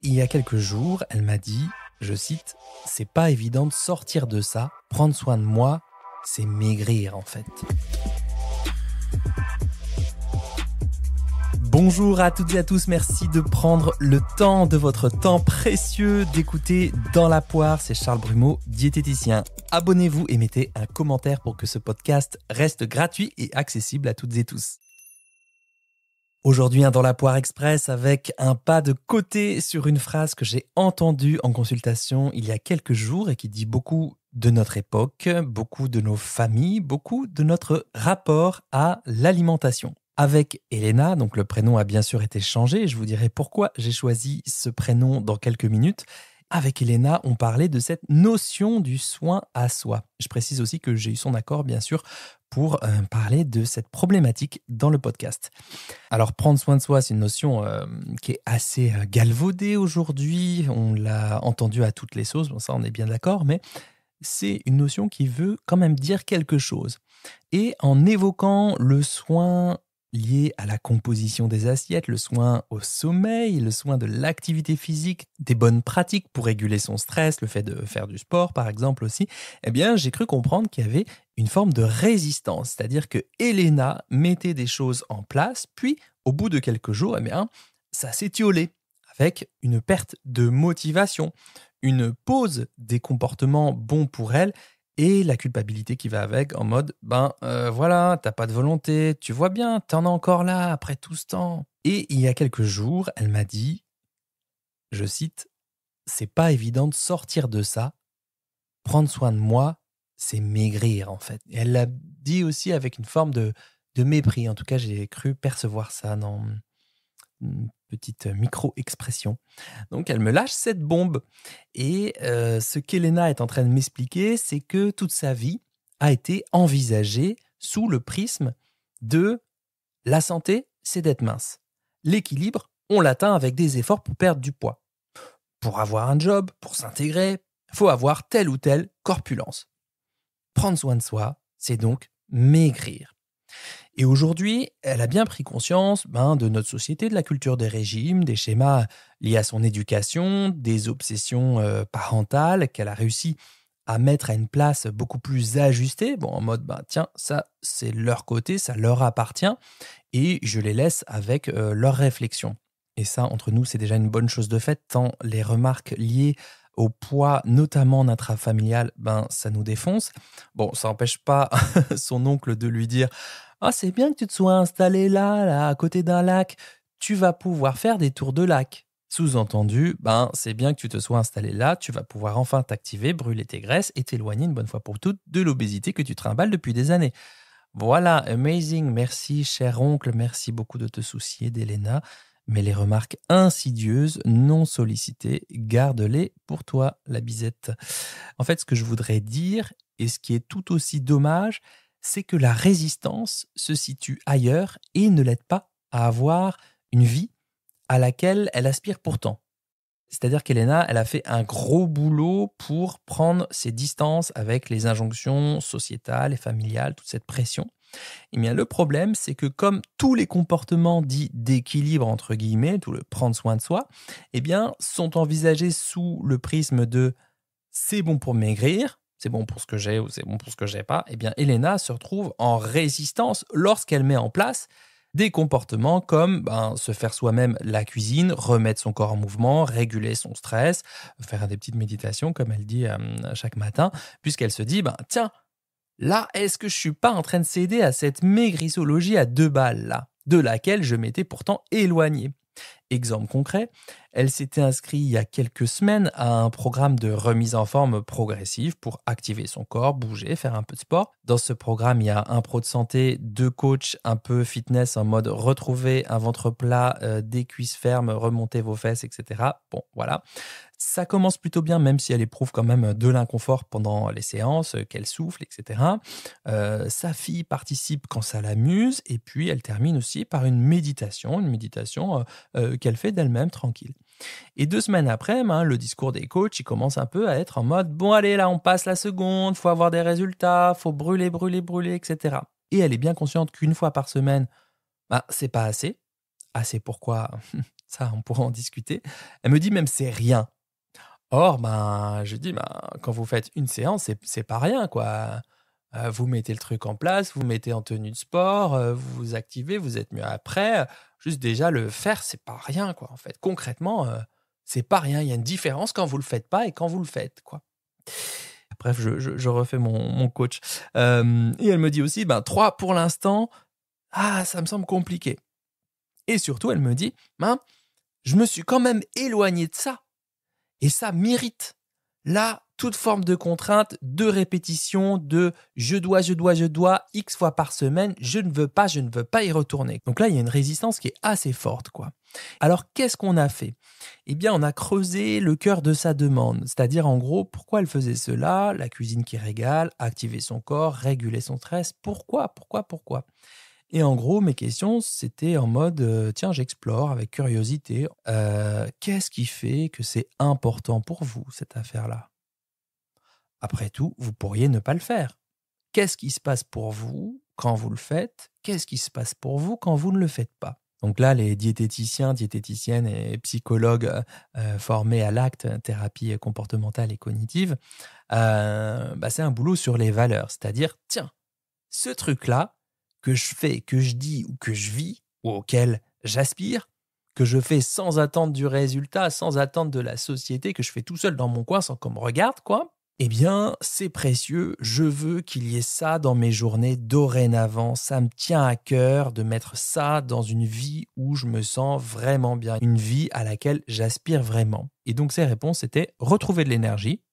il y a quelques jours, elle m'a dit, je cite, « C'est pas évident de sortir de ça, prendre soin de moi, c'est maigrir en fait. » Bonjour à toutes et à tous, merci de prendre le temps de votre temps précieux d'écouter Dans la poire, c'est Charles Brumeau, diététicien. Abonnez-vous et mettez un commentaire pour que ce podcast reste gratuit et accessible à toutes et tous. Aujourd'hui, un Dans la poire express avec un pas de côté sur une phrase que j'ai entendue en consultation il y a quelques jours et qui dit beaucoup de notre époque, beaucoup de nos familles, beaucoup de notre rapport à l'alimentation. Avec Elena, donc le prénom a bien sûr été changé, je vous dirai pourquoi j'ai choisi ce prénom dans quelques minutes. Avec Elena, on parlait de cette notion du soin à soi. Je précise aussi que j'ai eu son accord, bien sûr, pour parler de cette problématique dans le podcast. Alors, prendre soin de soi, c'est une notion qui est assez galvaudée aujourd'hui. On l'a entendu à toutes les sauces, bon, ça on est bien d'accord, mais c'est une notion qui veut quand même dire quelque chose. Et en évoquant le soin lié à la composition des assiettes, le soin au sommeil, le soin de l'activité physique, des bonnes pratiques pour réguler son stress, le fait de faire du sport par exemple aussi, eh bien j'ai cru comprendre qu'il y avait une forme de résistance, c'est-à-dire que Elena mettait des choses en place, puis au bout de quelques jours, eh bien ça s'étiolait avec une perte de motivation, une pause des comportements bons pour elle et la culpabilité qui va avec en mode voilà, t'as pas de volonté, tu vois bien, t'en as encore là après tout ce temps. Et il y a quelques jours, elle m'a dit, je cite, « C'est pas évident de sortir de ça, prendre soin de moi, c'est maigrir en fait. » Et elle l'a dit aussi avec une forme de mépris, en tout cas j'ai cru percevoir ça dans une petite micro-expression. Donc elle me lâche cette bombe. Et ce qu'Elena est en train de m'expliquer, c'est que toute sa vie a été envisagée sous le prisme de la santé, c'est d'être mince. L'équilibre, on l'atteint avec des efforts pour perdre du poids. Pour avoir un job, pour s'intégrer, il faut avoir telle ou telle corpulence. Prendre soin de soi, c'est donc maigrir. Et aujourd'hui, elle a bien pris conscience de notre société, de la culture des régimes, des schémas liés à son éducation, des obsessions parentales qu'elle a réussi à mettre à une place beaucoup plus ajustée, en mode tiens, ça c'est leur côté, ça leur appartient et je les laisse avec leurs réflexions. Et ça, entre nous, c'est déjà une bonne chose de fait, tant les remarques liées au poids, notamment en intrafamilial, ça nous défonce. Bon, ça n'empêche pas son oncle de lui dire « Ah, c'est bien que tu te sois installé là, à côté d'un lac. Tu vas pouvoir faire des tours de lac. » Sous-entendu, c'est bien que tu te sois installé là, tu vas pouvoir enfin t'activer, brûler tes graisses et t'éloigner une bonne fois pour toutes de l'obésité que tu trimbales depuis des années. Voilà, amazing, merci cher oncle, merci beaucoup de te soucier d'Elena. Mais les remarques insidieuses, non sollicitées, garde-les pour toi, la bisette. En fait, ce que je voudrais dire, et ce qui est tout aussi dommage, c'est que la résistance se situe ailleurs et ne l'aide pas à avoir une vie à laquelle elle aspire pourtant. C'est-à-dire qu'Elena, elle a fait un gros boulot pour prendre ses distances avec les injonctions sociétales et familiales, toute cette pression. Eh bien, le problème, c'est que comme tous les comportements dits d'équilibre, entre guillemets, tout le prendre soin de soi, sont envisagés sous le prisme de c'est bon pour maigrir, c'est bon pour ce que j'ai ou c'est bon pour ce que j'ai pas, Elena se retrouve en résistance lorsqu'elle met en place des comportements comme se faire soi-même la cuisine, remettre son corps en mouvement, réguler son stress, faire des petites méditations, comme elle dit chaque matin, puisqu'elle se dit, tiens, là, est-ce que je suis pas en train de céder à cette maigrissologie à 2 balles, là, de laquelle je m'étais pourtant éloigné? Exemple concret, elle s'était inscrite il y a quelques semaines à un programme de remise en forme progressive pour activer son corps, bouger, faire un peu de sport. Dans ce programme, il y a un pro de santé, 2 coachs un peu fitness en mode retrouver un ventre plat, des cuisses fermes, remonter vos fesses, etc. Bon, voilà. Ça commence plutôt bien, même si elle éprouve quand même de l'inconfort pendant les séances, qu'elle souffle, etc. Sa fille participe quand ça l'amuse, et puis elle termine aussi par une méditation qu'elle fait d'elle-même tranquille. Et 2 semaines après, le discours des coachs, il commence un peu à être en mode « Bon, allez, là, on passe la seconde, faut avoir des résultats, faut brûler, etc. » Et elle est bien consciente qu'une fois par semaine, c'est pas assez. Assez pourquoi Ça, on pourra en discuter. Elle me dit même c'est rien. Or, je dis, quand vous faites une séance, c'est pas rien, quoi. Vous mettez le truc en place, vous mettez en tenue de sport, vous vous activez, vous êtes mieux après. Juste déjà le faire, c'est pas rien, quoi. En fait, concrètement, c'est pas rien. Il y a une différence quand vous le faites pas et quand vous le faites, quoi. Bref, je refais mon coach. Et elle me dit aussi, 3 pour l'instant, ça me semble compliqué. Et surtout, elle me dit, je me suis quand même éloigné de ça. Et ça mérite. Là, toute forme de contrainte, de répétition, de je dois, X fois par semaine, je ne veux pas y retourner. Donc là, il y a une résistance qui est assez forte, quoi. Alors, qu'est-ce qu'on a fait ? Eh bien, on a creusé le cœur de sa demande. C'est-à-dire, en gros, pourquoi elle faisait cela ? La cuisine qui régale, activer son corps, réguler son stress. Pourquoi ? Et en gros, mes questions, c'était en mode, tiens, j'explore avec curiosité. Qu'est-ce qui fait que c'est important pour vous, cette affaire-là ? Après tout, vous pourriez ne pas le faire. Qu'est-ce qui se passe pour vous quand vous le faites ? Qu'est-ce qui se passe pour vous quand vous ne le faites pas ? Donc là, les diététiciens, diététiciennes et psychologues formés à l'acte, thérapie comportementale et cognitive, c'est un boulot sur les valeurs. C'est-à-dire, tiens, ce truc-là, que je fais, que je dis ou que je vis, ou auquel j'aspire, que je fais sans attendre du résultat, sans attendre de la société, que je fais tout seul dans mon coin sans qu'on me regarde, quoi, eh bien, c'est précieux. Je veux qu'il y ait ça dans mes journées dorénavant. Ça me tient à cœur de mettre ça dans une vie où je me sens vraiment bien, une vie à laquelle j'aspire vraiment. Et donc, ces réponses étaient retrouver de l'énergie,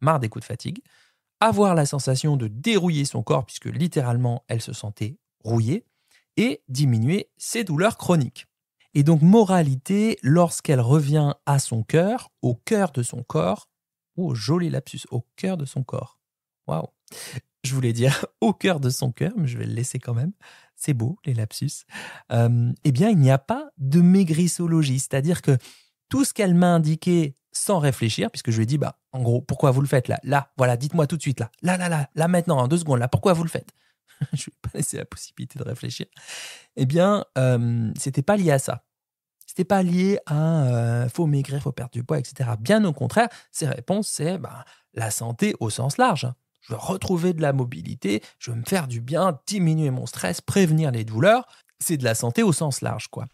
marre des coups de fatigue, avoir la sensation de dérouiller son corps, puisque littéralement, elle se sentait rouillée, et diminuer ses douleurs chroniques. Et donc, moralité, lorsqu'elle revient à son cœur, au cœur de son corps, joli lapsus, au cœur de son corps. Waouh. Je voulais dire au cœur de son cœur, mais je vais le laisser quand même. C'est beau, les lapsus. Eh bien, il n'y a pas de maigrissologie, c'est-à-dire que tout ce qu'elle m'a indiqué sans réfléchir, puisque je lui ai dit, en gros, pourquoi vous le faites là, voilà, dites-moi tout de suite là maintenant, en 2 secondes, là, pourquoi vous le faites ? Je ne lui ai pas laissé la possibilité de réfléchir. Eh bien, c'était pas lié à ça. C'était pas lié à faut maigrir, faut perdre du poids, etc. Bien au contraire, ses réponses, c'est la santé au sens large. Je veux retrouver de la mobilité, je veux me faire du bien, diminuer mon stress, prévenir les douleurs. C'est de la santé au sens large, quoi.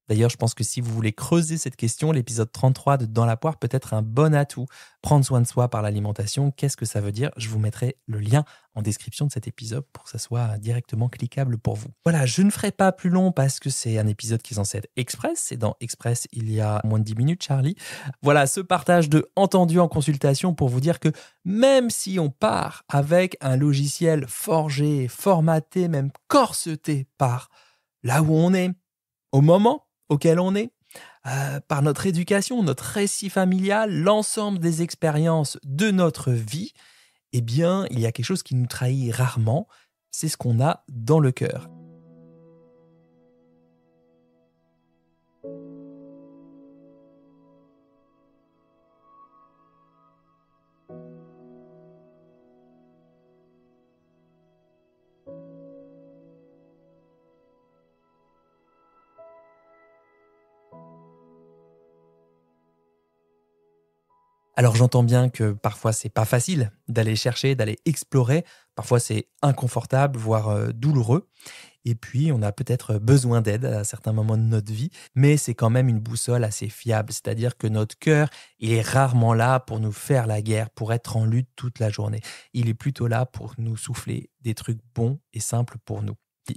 D'ailleurs, je pense que si vous voulez creuser cette question, l'épisode 33 de Dans la poire peut être un bon atout. Prendre soin de soi par l'alimentation, qu'est-ce que ça veut dire ? Je vous mettrai le lien en description de cet épisode pour que ça soit directement cliquable pour vous. Voilà, je ne ferai pas plus long parce que c'est un épisode qui est censé être express. Et dans Express, il y a moins de 10 minutes, Charlie. Voilà, ce partage de entendu en consultation pour vous dire que même si on part avec un logiciel forgé, formaté, même corseté par là où on est, au moment auquel on est, par notre éducation, notre récit familial, l'ensemble des expériences de notre vie, eh bien, il y a quelque chose qui nous trahit rarement, c'est ce qu'on a dans le cœur. Alors j'entends bien que parfois c'est pas facile d'aller chercher, d'aller explorer. Parfois c'est inconfortable, voire douloureux. Et puis on a peut-être besoin d'aide à certains moments de notre vie, mais c'est quand même une boussole assez fiable. C'est-à-dire que notre cœur, il est rarement là pour nous faire la guerre, pour être en lutte toute la journée. Il est plutôt là pour nous souffler des trucs bons et simples pour nous.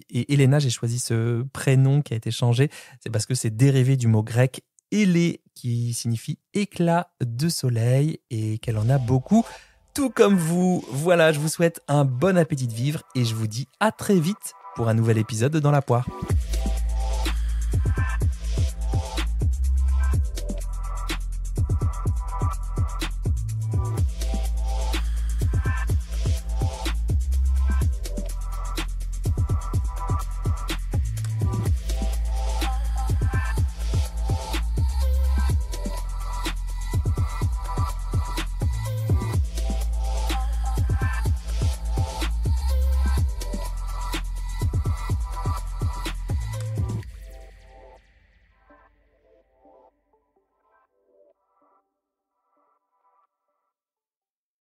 Et Elena, j'ai choisi ce prénom qui a été changé, c'est parce que c'est dérivé du mot grec Élé, qui signifie éclat de soleil, et qu'elle en a beaucoup, tout comme vous. Voilà, je vous souhaite un bon appétit de vivre et je vous dis à très vite pour un nouvel épisode de Dans la poire.